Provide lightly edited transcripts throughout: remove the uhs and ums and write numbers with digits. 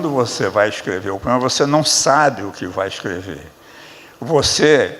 quando você vai escrever o poema, você não sabe o que vai escrever. Você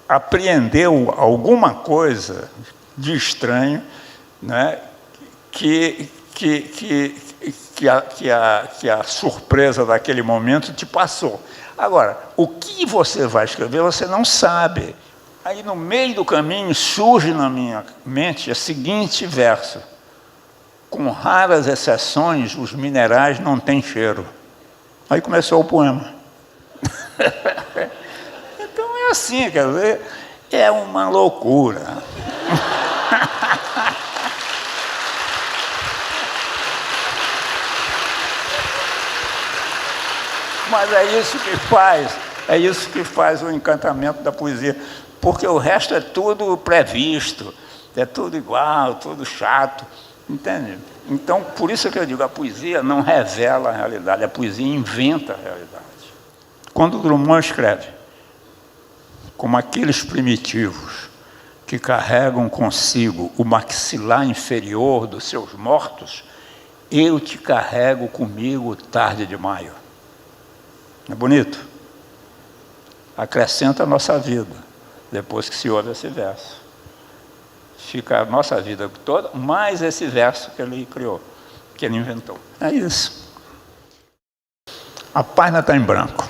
apreendeu alguma coisa de estranho, né, que a surpresa daquele momento te passou. Agora, o que você vai escrever, você não sabe. Aí, no meio do caminho, surge na minha mente o seguinte verso: com raras exceções, os minerais não têm cheiro. Aí começou o poema. Então é assim, quer dizer, é uma loucura. Mas é isso que faz o encantamento da poesia, porque o resto é tudo previsto, é tudo igual, tudo chato, entende? Então, por isso que eu digo, a poesia não revela a realidade, a poesia inventa a realidade. Quando Drummond escreve, como aqueles primitivos que carregam consigo o maxilar inferior dos seus mortos, eu te carrego comigo tarde de maio. É bonito? Acrescenta a nossa vida, depois que se ouve esse verso. Fica a nossa vida toda, mais esse verso que ele criou, que ele inventou. É isso. A página está em branco.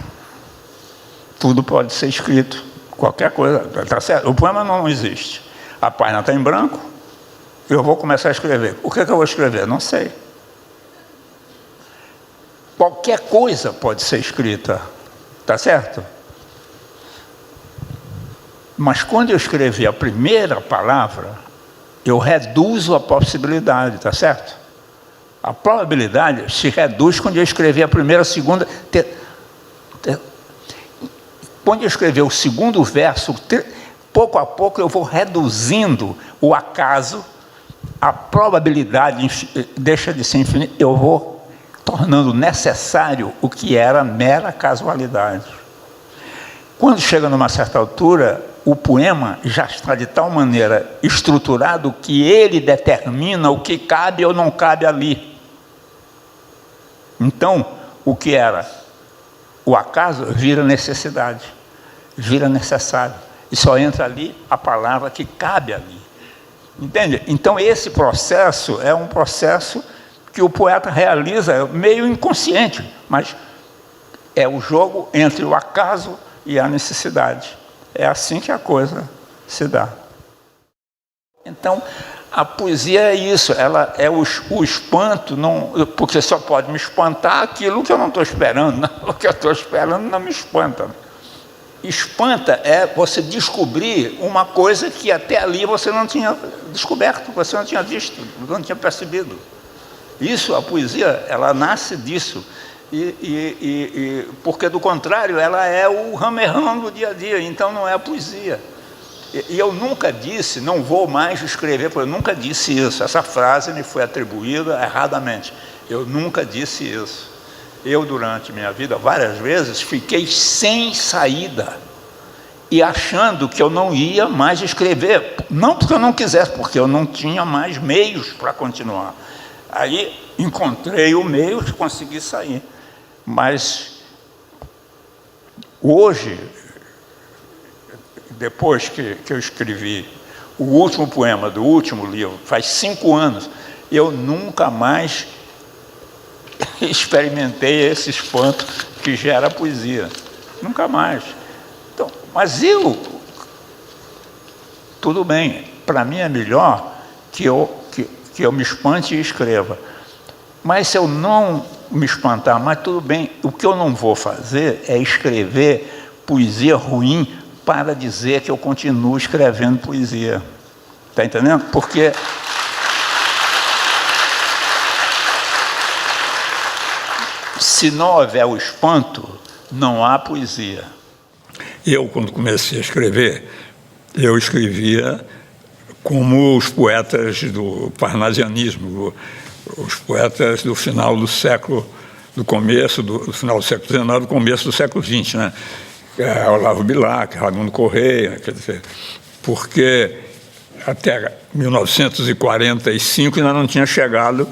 Tudo pode ser escrito, qualquer coisa, está certo? O poema não existe. A página está em branco, eu vou começar a escrever. O que é que eu vou escrever? Não sei. Qualquer coisa pode ser escrita, está certo? Mas quando eu escrevi a primeira palavra, eu reduzo a possibilidade, está certo? A probabilidade se reduz quando eu escrever a primeira, a segunda... Quando eu escrever o segundo verso, pouco a pouco eu vou reduzindo o acaso, a probabilidade deixa de ser infinita, eu vou tornando necessário o que era mera casualidade. Quando chega numa certa altura, o poema já está de tal maneira estruturado que ele determina o que cabe ou não cabe ali. Então, o que era o acaso vira necessidade, vira necessário. E só entra ali a palavra que cabe ali. Entende? Então, esse processo é um processo que o poeta realiza meio inconsciente, mas é o jogo entre o acaso e a necessidade. É assim que a coisa se dá. Então, a poesia é isso, ela é o espanto, não, porque só pode me espantar aquilo que eu não estou esperando, não, o que eu estou esperando não me espanta. Espanta é você descobrir uma coisa que até ali você não tinha descoberto, você não tinha visto, não tinha percebido. Isso, a poesia, ela nasce disso, porque, do contrário, ela é o ramerrão do dia a dia, então não é a poesia. E eu nunca disse, não vou mais escrever, porque eu nunca disse isso, essa frase me foi atribuída erradamente. Eu nunca disse isso. Eu, durante minha vida, várias vezes, fiquei sem saída, e achando que eu não ia mais escrever, não porque eu não quisesse, porque eu não tinha mais meios para continuar. Aí encontrei o meio de conseguir sair. Mas hoje, depois que eu escrevi o último poema do último livro, faz 5 anos, eu nunca mais experimentei esse espanto que gera a poesia. Nunca mais. Então, mas tudo bem, para mim é melhor que eu me espante e escreva. Mas se eu não me espantar, mas tudo bem, o que eu não vou fazer é escrever poesia ruim para dizer que eu continuo escrevendo poesia. Está entendendo? Porque se não houver o espanto, não há poesia. Eu, quando comecei a escrever, eu escrevia como os poetas do parnasianismo, os poetas do final do século, do final do século XIX, do começo do século XX, né? Olavo Bilac, Raimundo Correia, quer dizer, porque até 1945 ainda não tinha chegado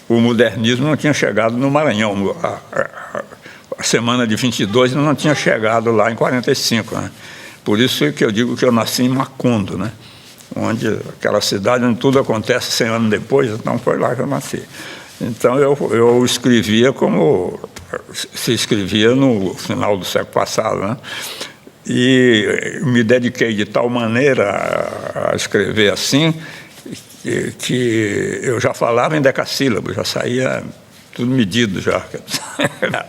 o modernismo não tinha chegado no Maranhão. A semana de 22 não tinha chegado lá em 45, né? Por isso que eu digo que eu nasci em Macondo, né? Onde aquela cidade onde tudo acontece 100 anos depois, então foi lá que eu nasci. Então eu escrevia como se escrevia no final do século passado, né? E me dediquei de tal maneira a escrever assim que eu já falava em decassílabo, já saía tudo medido já.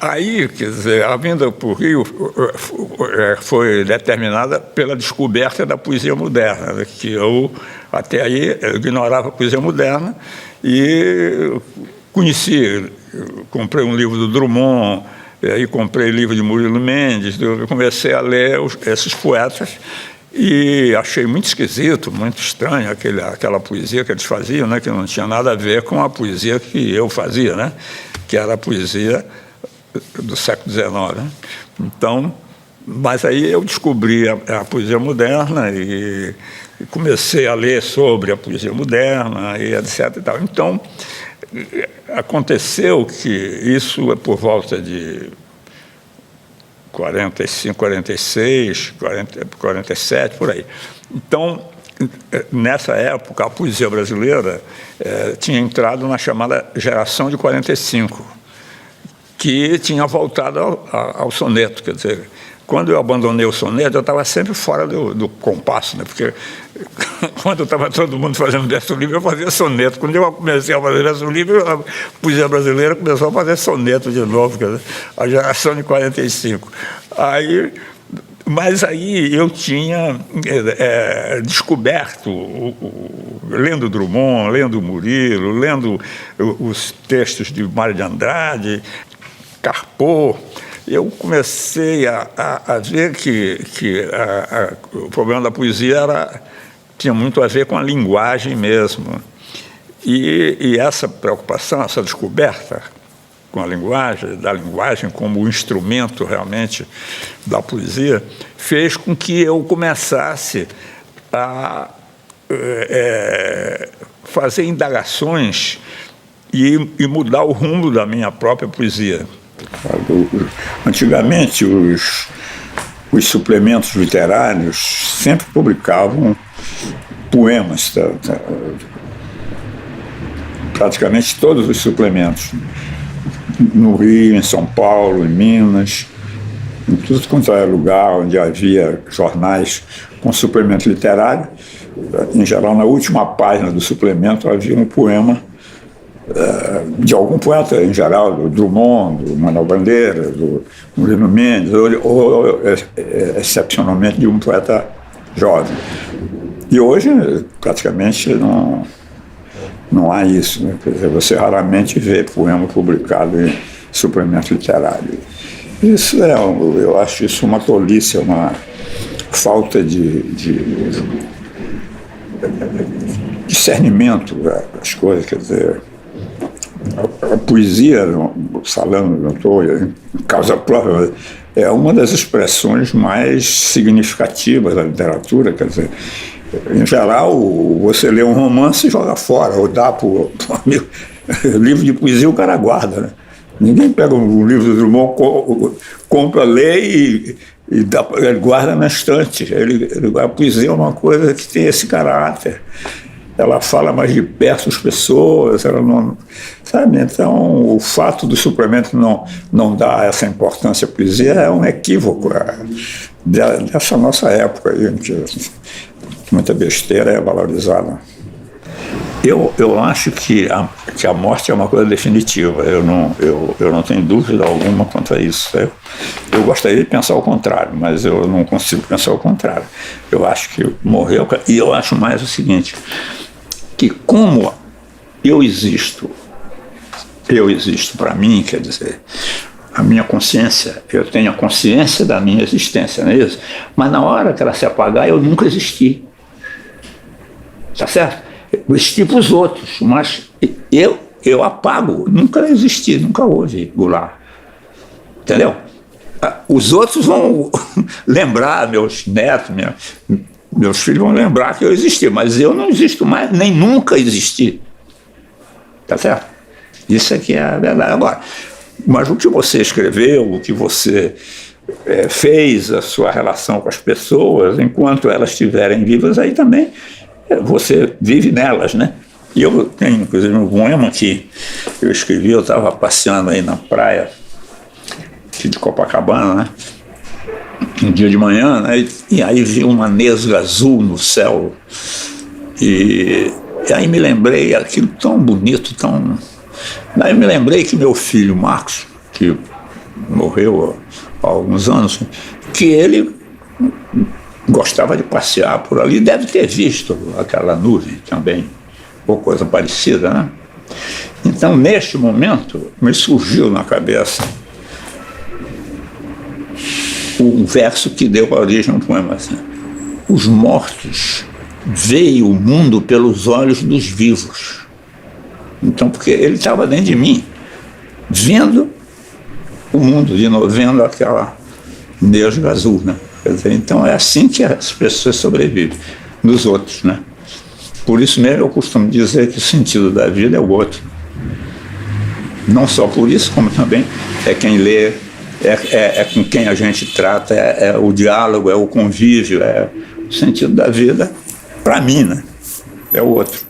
Aí, quer dizer, a vinda para o Rio foi determinada pela descoberta da poesia moderna, né? Que eu, até aí, ignorava a poesia moderna e conheci, comprei um livro do Drummond, e aí comprei livro de Murilo Mendes, eu comecei a ler esses poetas e achei muito esquisito, muito estranho aquela poesia que eles faziam, né, que não tinha nada a ver com a poesia que eu fazia, né, que era a poesia do século XIX. Né? Então, mas aí eu descobri a poesia moderna e comecei a ler sobre a poesia moderna e etc. E tal. Então, aconteceu que isso é por volta de 45, 46, 47, por aí. Então, nessa época, a poesia brasileira tinha entrado na chamada geração de 45, que tinha voltado ao soneto, quer dizer, quando eu abandonei o soneto, eu estava sempre fora do compasso, né? Porque quando estava todo mundo fazendo verso livre, eu fazia soneto. Quando eu comecei a fazer verso livre, a poesia brasileira começou a fazer soneto de novo, quer dizer, a geração de 45. Mas aí eu tinha descoberto, lendo Drummond, lendo Murilo, lendo os textos de Mário de Andrade, Carpo, eu comecei a ver que o problema da poesia tinha muito a ver com a linguagem mesmo. E essa preocupação, essa descoberta com a linguagem, da linguagem como instrumento realmente da poesia, fez com que eu começasse a fazer indagações e mudar o rumo da minha própria poesia. Antigamente, os suplementos literários sempre publicavam poemas, praticamente todos os suplementos, no Rio, em São Paulo, em Minas, em tudo quanto era lugar onde havia jornais com suplemento literário. Em geral, na última página do suplemento havia um poema de algum poeta, em geral, do Drummond, do Manuel Bandeira, do Murilo Mendes, ou excepcionalmente de um poeta jovem. E hoje, praticamente, não há isso, né? Quer dizer, você raramente vê poema publicado em suplemento literário. Isso eu acho isso uma tolice, uma falta de discernimento das coisas, quer dizer. A poesia, falando, não estou em causa própria, é uma das expressões mais significativas da literatura, quer dizer, em geral, você lê um romance e joga fora, ou dá para o amigo. Livro de poesia o cara guarda, né? Ninguém pega um livro do Drummond, compra, lê e ele guarda na estante. A poesia é uma coisa que tem esse caráter. Ela fala mais de perto as pessoas, ela não... Sabe? Então, o fato do suplemento não dar essa importância à poesia é um equívoco dessa nossa época aí, que muita besteira é valorizada. Eu acho que a morte é uma coisa definitiva, eu não tenho dúvida alguma quanto a isso. Eu gostaria de pensar o contrário, mas eu não consigo pensar o contrário. Eu acho que morreu, e eu acho mais o seguinte, que como eu existo para mim, quer dizer, a minha consciência, eu tenho a consciência da minha existência, não é isso? Mas na hora que ela se apagar, eu nunca existi. Tá certo? Eu existi para os outros, mas eu apago, nunca existi, nunca houve Goulart. Entendeu? Os outros vão lembrar, meus netos, meus filhos vão lembrar que eu existi, mas eu não existo mais, nem nunca existi. Tá certo? Isso aqui é a verdade. Agora, mas o que você escreveu, o que você fez, a sua relação com as pessoas, enquanto elas estiverem vivas, aí também você vive nelas, né? E eu tenho, inclusive, um poema que eu escrevi, eu estava passeando aí na praia de Copacabana, né? Um dia de manhã, né? E aí vi uma nesga azul no céu. E aí me lembrei, aquilo tão bonito, tão... Aí me lembrei que meu filho, Marcos, que morreu há alguns anos, que ele gostava de passear por ali, deve ter visto aquela nuvem também, ou coisa parecida, né? Então, neste momento, me surgiu na cabeça um verso que deu origem ao poema assim: os mortos veem o mundo pelos olhos dos vivos. Então, porque ele estava dentro de mim, vendo o mundo, vendo aquela nesga azul, né? Quer dizer, então é assim que as pessoas sobrevivem, nos outros, né? Por isso mesmo eu costumo dizer que o sentido da vida é o outro. Não só por isso, como também é quem lê, é com quem a gente trata, é o diálogo, é o convívio, é o sentido da vida, para mim, né? É o outro.